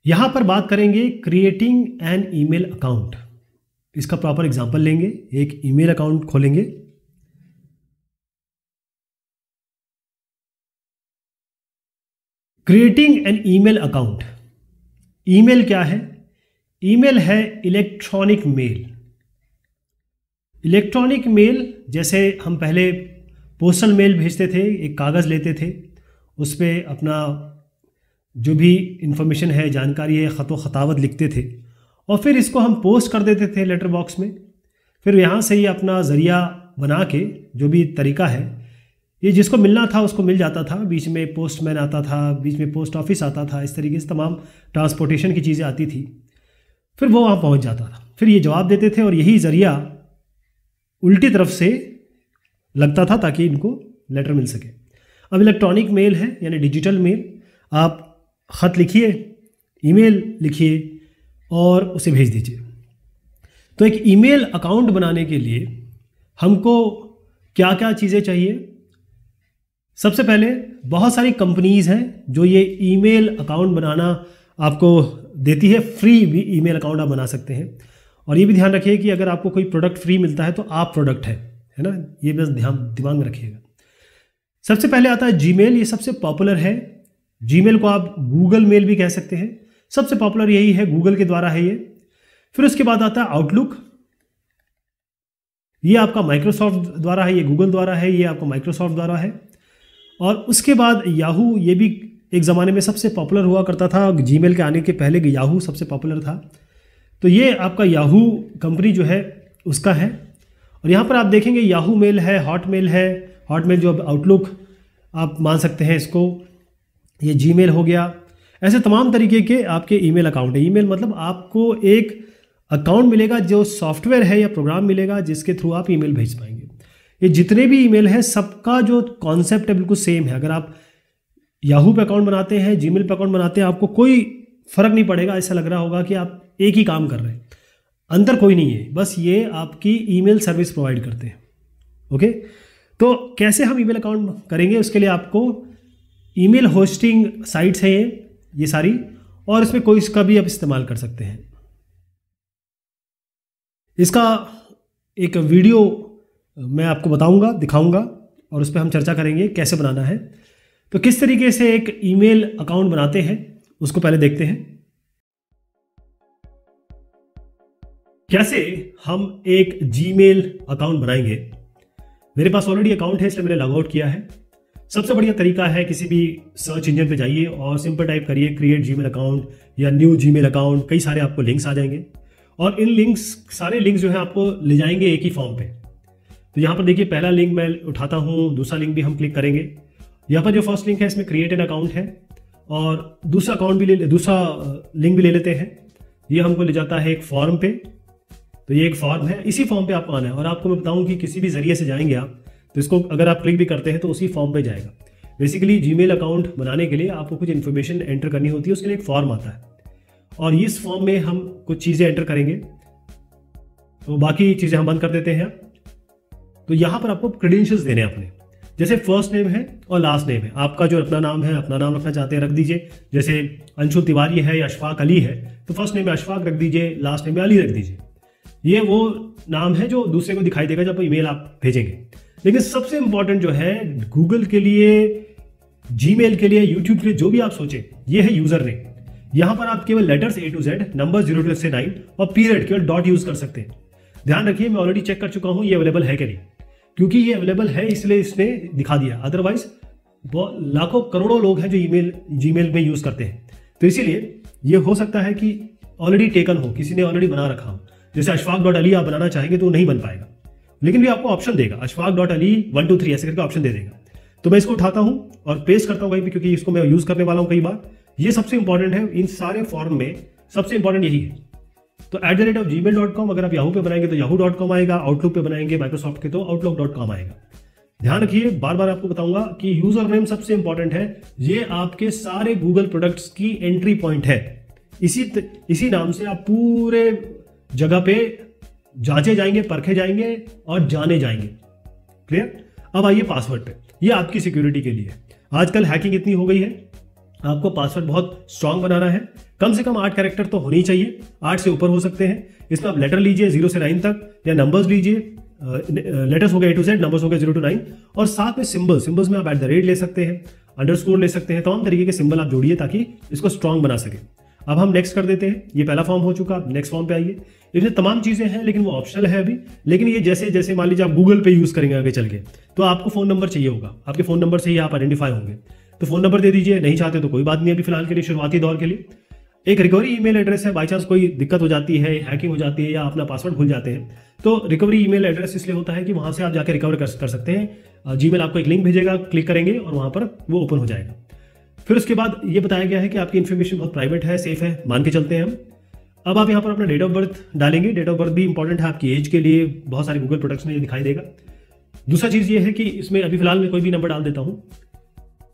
यहां पर बात करेंगे क्रिएटिंग एन ईमेल अकाउंट। इसका प्रॉपर एग्जांपल लेंगे, एक ईमेल अकाउंट खोलेंगे। Creating an email account. Email क्या है? ईमेल है इलेक्ट्रॉनिक मेल। इलेक्ट्रॉनिक मेल जैसे हम पहले पोस्टल मेल भेजते थे, एक कागज़ लेते थे, उस पर अपना जो भी इंफॉर्मेशन है, जानकारी है, ख़त व ख़तावत लिखते थे और फिर इसको हम पोस्ट कर देते थे लेटर बॉक्स में। फिर यहाँ से ही अपना ज़रिया बना के जो भी तरीका है, ये जिसको मिलना था उसको मिल जाता था। बीच में पोस्टमैन आता था, बीच में पोस्ट ऑफिस आता था, इस तरीके से तमाम ट्रांसपोर्टेशन की चीज़ें आती थी। फिर वो वहाँ पहुँच जाता था, फिर ये जवाब देते थे और यही ज़रिया उल्टी तरफ से लगता था ताकि इनको लेटर मिल सके। अब इलेक्ट्रॉनिक मेल है यानी डिजिटल मेल। आप ख़त लिखिए, ईमेल लिखिए और उसे भेज दीजिए। तो एक ईमेल अकाउंट बनाने के लिए हमको क्या क्या चीज़ें चाहिए? सबसे पहले बहुत सारी कंपनीज़ हैं जो ये ईमेल अकाउंट बनाना आपको देती है। फ्री भी ईमेल अकाउंट आप बना सकते हैं। और ये भी ध्यान रखिए कि अगर आपको कोई प्रोडक्ट फ्री मिलता है तो आप प्रोडक्ट है ना, ये बस दिमाग में रखिएगा। सबसे पहले आता है जीमेल। ये सबसे पॉपुलर है। जीमेल को आप गूगल मेल भी कह सकते हैं। सबसे पॉपुलर यही है, गूगल के द्वारा है ये। फिर उसके बाद आता है आउटलुक। ये आपका माइक्रोसॉफ्ट द्वारा है, ये गूगल द्वारा है, ये आपका माइक्रोसॉफ्ट द्वारा है। और उसके बाद याहू, ये भी एक ज़माने में सबसे पॉपुलर हुआ करता था। जीमेल के आने के पहले याहू सबसे पॉपुलर था। तो ये आपका याहू कंपनी जो है उसका है। और यहाँ पर आप देखेंगे याहू मेल है, हॉटमेल है। हॉटमेल जो आउटलुक आप मान सकते हैं इसको। ये जीमेल हो गया। ऐसे तमाम तरीके के आपके ईमेल अकाउंट है। ईमेल मतलब आपको एक अकाउंट मिलेगा, जो सॉफ्टवेयर है या प्रोग्राम मिलेगा जिसके थ्रू आप ईमेल भेज पाएंगे। ये जितने भी ईमेल हैं सबका जो कॉन्सेप्ट है बिल्कुल सेम है। अगर आप याहू पे अकाउंट बनाते हैं, जीमेल पे अकाउंट बनाते हैं, आपको कोई फ़र्क नहीं पड़ेगा। ऐसा लग रहा होगा कि आप एक ही काम कर रहे हैं, अंतर कोई नहीं है। बस ये आपकी ईमेल सर्विस प्रोवाइड करते हैं। ओके, तो कैसे हम ईमेल अकाउंट करेंगे? उसके लिए आपको ईमेल होस्टिंग साइट्स हैं ये सारी, और इसमें कोई इसका भी आप इस्तेमाल कर सकते हैं। इसका एक वीडियो मैं आपको बताऊंगा, दिखाऊंगा, और उस पर हम चर्चा करेंगे कैसे बनाना है। तो किस तरीके से एक ईमेल अकाउंट बनाते हैं उसको पहले देखते हैं। कैसे हम एक जीमेल अकाउंट बनाएंगे। मेरे पास ऑलरेडी अकाउंट है, इसलिए मैंने लॉग आउट किया है। सबसे बढ़िया तरीका है, किसी भी सर्च इंजन पे जाइए और सिंपल टाइप करिए क्रिएट जीमेल अकाउंट या न्यू जीमेल अकाउंट। कई सारे आपको लिंक्स आ जाएंगे और इन लिंक्स, सारे लिंक्स जो है आपको ले जाएंगे एक ही फॉर्म पे। तो यहाँ पर देखिए, पहला लिंक मैं उठाता हूँ, दूसरा लिंक भी हम क्लिक करेंगे। यहाँ पर जो फर्स्ट लिंक है इसमें क्रिएट एन अकाउंट है, और दूसरा लिंक भी ले लेते हैं। ये हमको ले जाता है एक फॉर्म पे। तो ये एक फॉर्म है, इसी फॉर्म पे आपको आना है। और आपको मैं बताऊं कि किसी भी जरिए से जाएंगे आप, तो इसको अगर आप क्लिक भी करते हैं तो उसी फॉर्म पे जाएगा। बेसिकली जीमेल अकाउंट बनाने के लिए आपको कुछ इन्फॉर्मेशन एंटर करनी होती है, उसके लिए एक फॉर्म आता है और इस फॉर्म में हम कुछ चीज़ें एंटर करेंगे। तो बाकी चीज़ें हम बंद कर देते हैं। तो यहाँ पर आपको क्रेडेंशियल्स देने हैं अपने, जैसे फर्स्ट नेम है और लास्ट नेम है। आपका जो अपना नाम है, अपना नाम रखना चाहते हैं रख दीजिए। जैसे अंशुल तिवारी है या अशफाक अली है, तो फर्स्ट नेम में अशफाक रख दीजिए, लास्ट नेम में अली रख दीजिए। ये वो नाम है जो दूसरे को दिखाई देगा जब ईमेल आप भेजेंगे। लेकिन सबसे इंपॉर्टेंट जो है गूगल के लिए, जीमेल के लिए, यूट्यूब के लिए, जो भी आप सोचें, ये है यूजर नेम। यहां पर आप केवल letters A to Z, number 0 to 9 और पीरियड केवल डॉट यूज कर सकते हैं। ध्यान रखिए, मैं ऑलरेडी चेक कर चुका हूं ये अवेलेबल है कि नहीं, क्योंकि ये अवेलेबल है इसलिए इसने दिखा दिया। अदरवाइज लाखों करोड़ों लोग हैं जो ईमेल जीमेल में यूज करते हैं। तो इसीलिए ये हो सकता है कि ऑलरेडी टेकन हो, किसी ने ऑलरेडी बना रखा हो। जैसे अशफाक.अली आप बनाना चाहेंगे तो नहीं बन पाएगा, लेकिन भी आपको ऑप्शन देगा, अशफाक.अली 1 2 3 ऐसे करके ऑप्शन दे देगा। तो मैं इसको उठाता हूं और पेस्ट करता हूं कहीं भी, क्योंकि इसको मैं यूज करने वाला हूं कई बार। ये सबसे इंपॉर्टेंट है, इन सारे फॉर्म में सबसे इंपॉर्टेंट यही है। तो @gmail.com अगर आप याहू पे बनाएंगे तो yahoo.com आएगा, आउटलुक पे बनाएंगे माइक्रोसॉफ्ट के तो outlook.com आएगा। ध्यान रखिए, बार बार आपको बताऊंगा कि यूजर नेम सबसे इंपॉर्टेंट है। ये आपके सारे गूगल प्रोडक्ट्स की एंट्री पॉइंट है। इसी नाम से आप पूरे जगह पे जांचे जाएंगे, परखे जाएंगे और जाने जाएंगे। क्लियर? अब आइए पासवर्ड पे। ये आपकी सिक्योरिटी के लिए है। आजकल हैकिंग इतनी हो गई है, आपको पासवर्ड बहुत स्ट्रांग बनाना है, कम से कम 8 कैरेक्टर तो होनी चाहिए, 8 से ऊपर हो सकते हैं। इसमें आप लेटर लीजिए 0 से 9 तक, या नंबर्स लीजिए, लेटर्स हो गए A to Z, नंबर्स हो गए 0 to 9, और साथ में सिंबल्स में आप @ ले सकते हैं, अंडरस्कोर ले सकते हैं, तमाम तरीके के सिंबल आप जोड़िए ताकि इसको स्ट्रांग बना सके। अब हम नेक्स्ट कर देते हैं। ये पहला फॉर्म हो चुका, आप नेक्स्ट फॉर्म पे आइए। इसमें तमाम चीजें हैं लेकिन वो ऑप्शनल है अभी। लेकिन ये जैसे जैसे मान लीजिए आप गूगल पे यूज करेंगे आगे चल के, तो आपको फोन नंबर चाहिए होगा, आपके फोन नंबर से ही आप आइडेंटिफाई होंगे, तो फोन नंबर दे दीजिए। नहीं चाहते तो कोई बात नहीं, अभी फिलहाल के लिए शुरुआती दौर के लिए। एक रिकवरी ईमेल एड्रेस है, बाई चांस कोई दिक्कत हो जाती है, हैकिंग हो जाती है या अपना पासवर्ड भूल जाते हैं, तो रिकवरी ईमेल एड्रेस इसलिए होता है कि वहां से आप जाकर रिकवर कर सकते हैं। जीमेल आपको एक लिंक भेजेगा, क्लिक करेंगे और वहां पर वो ओपन हो जाएगा। फिर उसके बाद ये बताया गया है कि आपकी इन्फॉर्मेशन बहुत प्राइवेट है, सेफ है, मान के चलते हैं हम। अब आप यहाँ पर अपना डेट ऑफ बर्थ डालेंगे। डेट ऑफ बर्थ भी इंपॉर्टेंट है आपकी एज के लिए, बहुत सारे गूगल प्रोडक्ट्स में ये दिखाई देगा। दूसरा चीज़ ये है कि इसमें अभी फिलहाल मैं कोई भी नंबर डाल देता हूँ,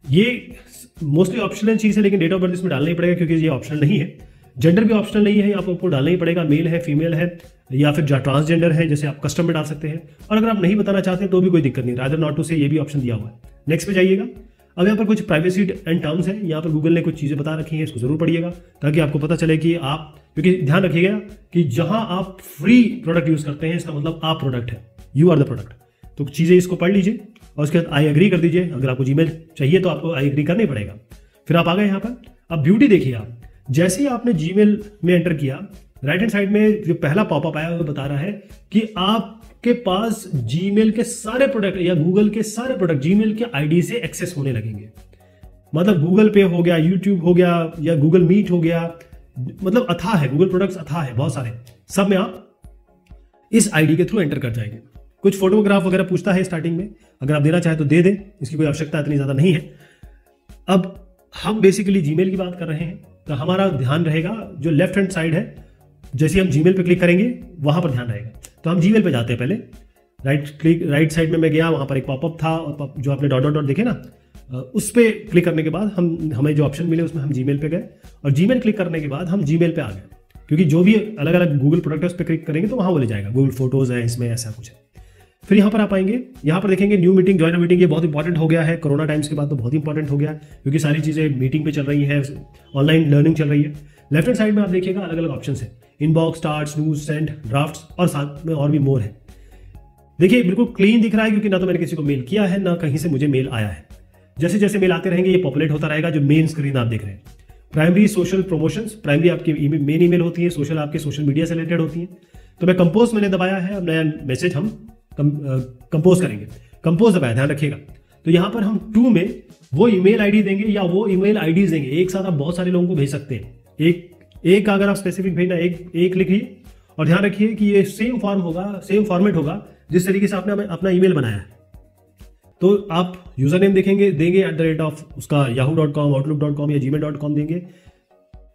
ये मोस्टली ऑप्शनल चीज़ है, लेकिन डेट ऑफ बर्थ इसमें डालना ही पड़ेगा क्योंकि ये ऑप्शनल नहीं है। जेंडर भी ऑप्शनल नहीं है, आपको डालना ही पड़ेगा, मेल है, फीमेल है, या फिर ट्रांसजेंडर है, जैसे आप कस्टम में डाल सकते हैं। और अगर आप नहीं बताना चाहते तो भी कोई दिक्कत नहीं, रादर नॉट टू से ये भी ऑप्शन दिया हुआ है। नेक्स्ट पे जाइएगा। अब यहाँ पर कुछ प्राइवेसी एंड टर्म्स हैं, यहाँ पर गूगल ने कुछ चीज़ें बता रखी हैं, इसको जरूर पढ़िएगा ताकि आपको पता चले कि आप, क्योंकि ध्यान रखिएगा कि जहां आप फ्री प्रोडक्ट यूज करते हैं इसका मतलब आप प्रोडक्ट है, यू आर द प्रोडक्ट। तो चीज़ें इसको पढ़ लीजिए और उसके बाद आई एग्री कर दीजिए। अगर आपको जीमेल चाहिए तो आपको आई एग्री करना ही पड़ेगा। फिर आप आ गए यहाँ पर। अब ब्यूटी देखिए, आप जैसे ही आपने जीमेल में एंटर किया, राइट हैंड साइड में जो पहला पॉपअप आया वो बता रहा है कि आपके पास जीमेल के सारे प्रोडक्ट या गूगल के सारे प्रोडक्ट जीमेल के आईडी से एक्सेस होने लगेंगे। मतलब गूगल पे हो गया, यूट्यूब हो गया, या गूगल मीट हो गया, मतलब अथाह है, गूगल प्रोडक्ट्स अथाह है बहुत सारे, सब में आप इस आईडी के थ्रू एंटर कर जाएंगे। कुछ फोटोग्राफ वगैरह पूछता है स्टार्टिंग में, अगर आप देना चाहें तो दे दें, इसकी कोई आवश्यकता इतनी ज्यादा नहीं है। अब हम बेसिकली जीमेल की बात कर रहे हैं, तो हमारा ध्यान रहेगा जो लेफ्ट हैंड साइड है, जैसे हम जीमेल पे क्लिक करेंगे वहां पर ध्यान रहेगा। तो हम जीमेल पे जाते हैं पहले, राइट साइड में मैं गया, वहां पर एक पॉपअप था और जो आपने डॉट डॉट डॉट देखे ना, उस पर क्लिक करने के बाद हमें जो ऑप्शन मिले उसमें हम जीमेल पे गए, और जीमेल क्लिक करने के बाद हम जीमेल पे आ गए, क्योंकि जो भी अलग अलग गूगल प्रोडक्ट है उस पर क्लिक करेंगे तो वहां बोले जाएगा, गूगल फोटोज है इसमें, ऐसा कुछ है। फिर यहाँ पर आप आएंगे, यहाँ पर देखेंगे न्यू मीटिंग, ज्वाइन मीटिंग। ये बहुत इंपॉर्टेंट हो गया है, कोरोना टाइम्स के बाद तो बहुत इंपॉर्टेंट हो गया, क्योंकि सारी चीजें मीटिंग पे चल रही है, ऑनलाइन लर्निंग चल रही है। लेफ्ट हैंड साइड में आप देखिएगा अलग अलग ऑप्शन है, inbox, start, news, send, drafts, और साथ में और भी मोर है। देखिए बिल्कुल क्लीन दिख रहा है, क्योंकि ना तो मैंने किसी को मेल किया है ना कहीं से मुझे मेल आया है। जैसे जैसे मेल आते रहेंगे ये पॉपुलेट होता रहेगा, जो मेन स्क्रीन आप देख रहे हैं। प्राइमरी सोशल प्रमोशंस, प्राइमरी आपकी मेन ईमेल होती है, सोशल आपके सोशल मीडिया से रिलेटेड होती है। तो मैं कंपोज मैंने दबाया है, अब नया मैसेज हम कंपोज करेंगे, कंपोज दबाया, ध्यान रखिएगा। तो यहाँ पर हम टू में वो ईमेल आईडी देंगे या वो ईमेल आईडीज देंगे, एक साथ आप बहुत सारे लोगों को भेज सकते हैं। एक अगर आप स्पेसिफिक भेजना, एक लिखिए, और ध्यान रखिए कि ये सेम फॉर्म होगा, सेम फॉर्मेट होगा जिस तरीके से आपने अपना ईमेल बनाया है। तो आप यूजर नेम देंगे @ उसका yahoo.com, outlook.com या gmail.com देंगे।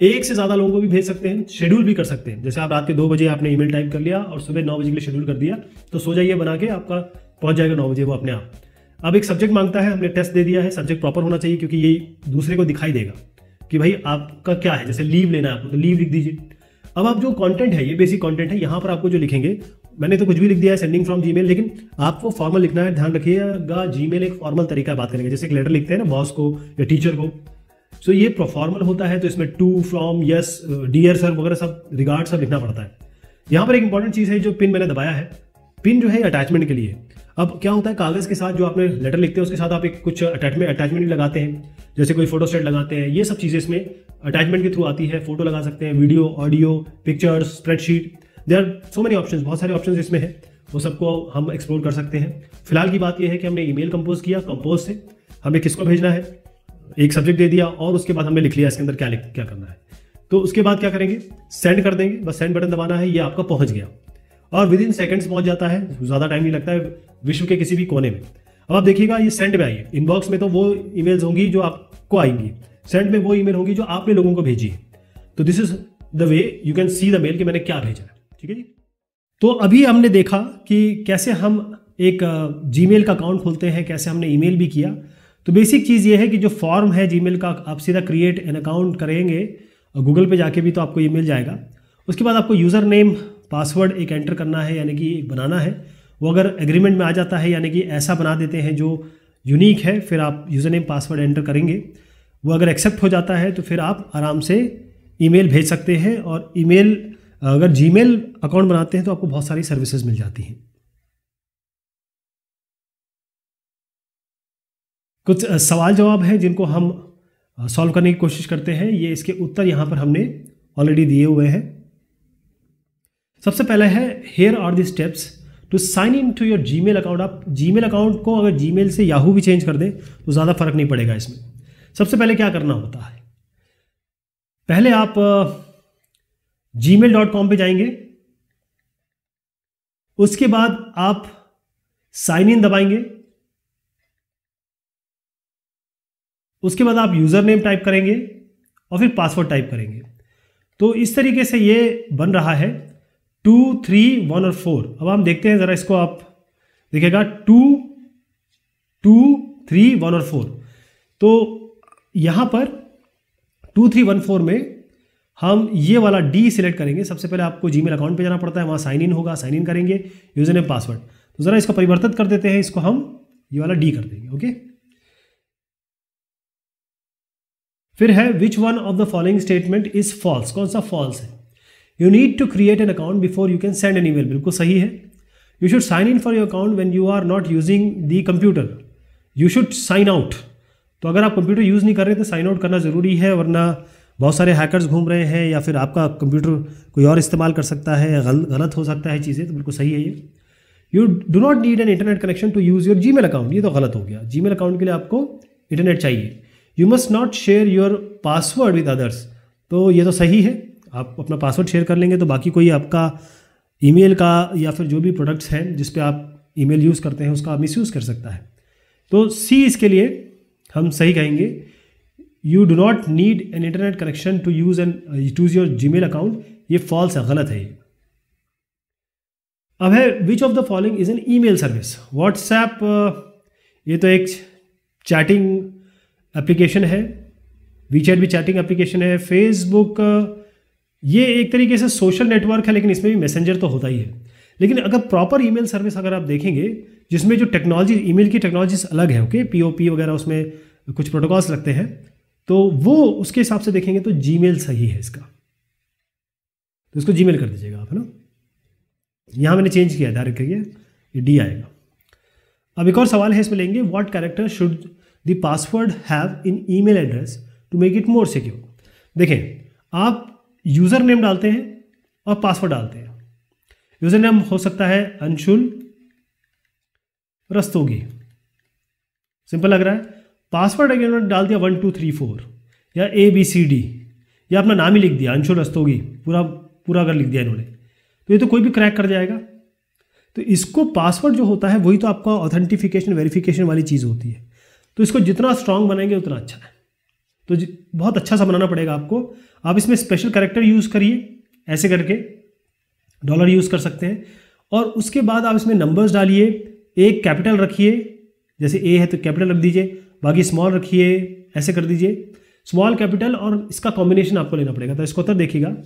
एक से ज्यादा लोगों को भी भेज सकते हैं, शेड्यूल भी कर सकते हैं। जैसे आप रात के 2 बजे आपने ईमेल टाइप कर लिया और सुबह 9 बजे के लिए शेड्यूल कर दिया, तो सो जाइए बना के, आपका पहुंच जाएगा 9 बजे वो अपने आप। अब एक सब्जेक्ट मांगता है, हमने टेस्ट दे दिया है, सब्जेक्ट प्रॉपर होना चाहिए क्योंकि ये दूसरे को दिखाई देगा कि भाई आपका क्या है। जैसे लीव लेना है आपको, तो लीव लिख दीजिए। अब आप जो कंटेंट है, ये बेसिक कंटेंट है, यहाँ पर आपको जो लिखेंगे, मैंने तो कुछ भी लिख दिया है, सेंडिंग फ्रॉम जीमेल, लेकिन आपको फॉर्मल लिखना है। ध्यान रखिएगा, जीमेल एक फॉर्मल तरीका बात करेंगे, जैसे एक लेटर लिखते हैं ना बॉस को या टीचर को, सो ये फॉर्मल होता है। तो इसमें to, from, yes, dear sir वगैरह सब, रिगार्ड सब लिखना पड़ता है। यहाँ पर एक इंपॉर्टेंट चीज है, जो पिन मैंने दबाया है, पिन जो है अटैचमेंट के लिए। अब क्या होता है, कागज के साथ जो आपने लेटर लिखते हैं उसके साथ आप एक कुछ अटैचमेंट लगाते हैं, जैसे कोई फोटो स्टेट लगाते हैं, ये सब चीजें इसमें अटैचमेंट के थ्रू आती है। फोटो लगा सकते हैं, video, audio, pictures, spreadsheet, there are so many options, बहुत सारे ऑप्शंस इसमें है, वो सबको हम एक्सप्लोर कर सकते हैं। फिलहाल की बात यह है कि हमने ईमेल कंपोज किया, कंपोज से हमें किसको भेजना है, एक सब्जेक्ट दे दिया, और उसके बाद हमने लिख लिया इसके अंदर क्या करना है। तो उसके बाद क्या करेंगे, सेंड कर देंगे, बस सेंड बटन दबाना है, ये आपका पहुंच गया और विद इन सेकंड्स पहुंच जाता है, ज्यादा टाइम नहीं लगता है, विश्व के किसी भी कोने में। अब आप देखिएगा ये सेंड में आइए, इनबॉक्स में तो वो ईमेल्स होंगी जो आपको आएंगी, सेंड में वो ईमेल होगी जो आपने लोगों को भेजी है। तो this is the way you can see the mail कि मैंने क्या भेजा है। ठीक है जी। तो अभी हमने देखा कि कैसे हम एक जीमेल का अकाउंट खोलते हैं, कैसे हमने ईमेल भी किया। तो बेसिक चीज़ ये है कि जो फॉर्म है जीमेल का, आप सीधा क्रिएट एन अकाउंट करेंगे गूगल पे जाके भी तो आपको ईमेल जाएगा। उसके बाद आपको यूज़र नेम पासवर्ड एक एंटर करना है, यानी कि एक बनाना है। वो अगर एग्रीमेंट में आ जाता है, यानी कि ऐसा बना देते हैं जो यूनिक है, फिर आप यूज़र नेम पासवर्ड एंटर करेंगे। वो अगर एक्सेप्ट हो जाता है तो फिर आप आराम से ईमेल भेज सकते हैं। और ईमेल अगर जीमेल अकाउंट बनाते हैं तो आपको बहुत सारी सर्विसेज मिल जाती हैं। कुछ सवाल जवाब हैं जिनको हम सॉल्व करने की कोशिश करते हैं। ये इसके उत्तर यहाँ पर हमने ऑलरेडी दिए हुए हैं। सबसे पहले है here are the steps to sign in to your Gmail account. आप जीमेल अकाउंट को अगर जीमेल से याहू भी चेंज कर दें तो ज़्यादा फर्क नहीं पड़ेगा इसमें। सबसे पहले क्या करना होता है, पहले आप gmail.com पे जाएंगे, उसके बाद आप साइन इन दबाएंगे, उसके बाद आप यूजर नेम टाइप करेंगे और फिर पासवर्ड टाइप करेंगे। तो इस तरीके से ये बन रहा है 2, 3, 1 और 4। अब हम देखते हैं ज़रा इसको, आप देखिएगा 2, 2, 3, 1 और 4। तो यहाँ पर 2, 3, 1, 4 में हम ये वाला डी सिलेक्ट करेंगे। सबसे पहले आपको जीमेल अकाउंट पे जाना पड़ता है, वहाँ साइन इन होगा, साइन इन करेंगे, यूजर नेम पासवर्ड। तो ज़रा इसको परिवर्तित कर देते हैं, इसको हम ये वाला डी कर देंगे। ओके, फिर है which one of the following statement is false. कौन सा फॉल्स है? You need to create an account before you can send an email. बिल्कुल सही है। You should sign in for your account when you are not using the computer. You should sign out. तो अगर आप computer use नहीं कर रहे तो साइन आउट करना ज़रूरी है, वरना बहुत सारे हैकर्स घूम रहे हैं या फिर आपका कंप्यूटर कोई और इस्तेमाल कर सकता है, गलत हो सकता है चीज़ें। तो बिल्कुल सही है ये। You do not need an internet connection to use your Gmail account. ये तो गलत हो गया। जीमेल अकाउंट के लिए आपको इंटरनेट चाहिए। You must not share your password with others. तो ये तो सही है, आप अपना पासवर्ड शेयर कर लेंगे तो बाकी कोई आपका ईमेल का या फिर जो भी प्रोडक्ट्स हैं जिस पे आप ईमेल यूज़ करते हैं उसका मिसयूज़ कर सकता है। तो सी इसके लिए हम सही कहेंगे। You do not need an internet connection to use your Gmail account. ये फॉल्स है, गलत है ये। अब है which of the following is an email service. WhatsApp ये तो एक चैटिंग एप्लीकेशन है, वीचैट भी चैटिंग एप्लीकेशन है। फेसबुक ये एक तरीके से सोशल नेटवर्क है, लेकिन इसमें भी मैसेंजर तो होता ही है। लेकिन अगर प्रॉपर ईमेल सर्विस अगर आप देखेंगे जिसमें जो टेक्नोलॉजी, ईमेल की टेक्नोलॉजीज अलग है, ओके, पीओपी वगैरह उसमें कुछ प्रोटोकॉल्स लगते हैं, तो वो उसके हिसाब से देखेंगे तो जीमेल सही है इसका। तो इसको जीमेल कर दीजिएगा आप, है ना। यहाँ मैंने चेंज किया, डायरेक्ट करिए, ये डी आएगा। अब एक और सवाल है इसमें लेंगे, what character should the password have in email address to make it more secure. देखें, आप यूज़र नेम डालते हैं और पासवर्ड डालते हैं। यूज़र नेम हो सकता है अंशुल रस्तोगी, सिंपल लग रहा है। पासवर्ड अगर डाल दिया 1 2 3 4 या ABCD, या अपना नाम ही लिख दिया अंशुल रस्तोगी, पूरा अगर लिख दिया इन्होंने, तो ये तो कोई भी क्रैक कर जाएगा। तो इसको पासवर्ड जो होता है वही तो आपका ऑथेंटिफिकेशन वेरिफिकेशन वाली चीज़ होती है। तो इसको जितना स्ट्रांग बनाएंगे उतना अच्छा है। तो बहुत अच्छा सा बनाना पड़ेगा आपको। आप इसमें स्पेशल कैरेक्टर यूज़ करिए, ऐसे करके डॉलर यूज़ कर सकते हैं। और उसके बाद आप इसमें नंबर्स डालिए, एक कैपिटल रखिए, जैसे ए है तो कैपिटल रख दीजिए, बाकी स्मॉल रखिए, ऐसे कर दीजिए, स्मॉल कैपिटल, और इसका कॉम्बिनेशन आपको लेना पड़ेगा। तो इसको तो देखिएगा,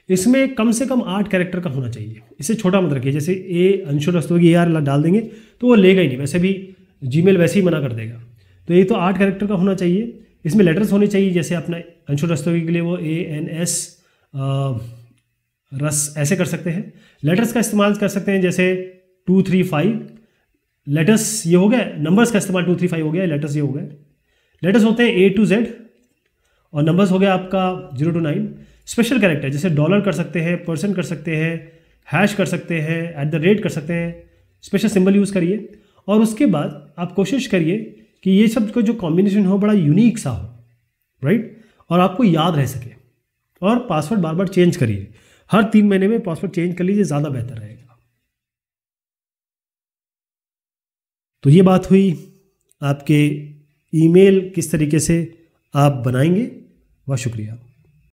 इसमें कम से कम 8 कैरेक्टर का होना चाहिए। इसे छोटा मत रखिए, जैसे ए अंशुल रस्तोगी AR डाल देंगे तो वो लेगा ही नहीं, वैसे भी जीमेल वैसे ही मना कर देगा। तो ये तो 8 कैरेक्टर का होना चाहिए। इसमें लेटर्स होने चाहिए, जैसे अपना अंशुल रस्तोगी के लिए वो ANS रस ऐसे कर सकते हैं। लेटर्स का इस्तेमाल कर सकते हैं, जैसे 2 3 5 लेटर्स ये हो गया, नंबर्स का इस्तेमाल 2 3 5 हो गया, लेटर्स ये हो गए। लेटर्स होते हैं A to Z और नंबर्स हो गया आपका 0 to 9। स्पेशल कैरेक्टर जैसे डॉलर कर सकते हैं, % कर सकते हैं, हैश कर सकते हैं, @ कर सकते हैं, स्पेशल सिंबल यूज़ करिए। और उसके बाद आप कोशिश करिए कि ये सब को जो कॉम्बिनेशन हो बड़ा यूनिक सा हो, राइट, और आपको याद रह सके। और पासवर्ड बार बार चेंज करिए, हर 3 महीने में पासवर्ड चेंज कर लीजिए, ज़्यादा बेहतर रहेगा। तो ये बात हुई आपके ईमेल किस तरीके से आप बनाएंगे। बहुत शुक्रिया।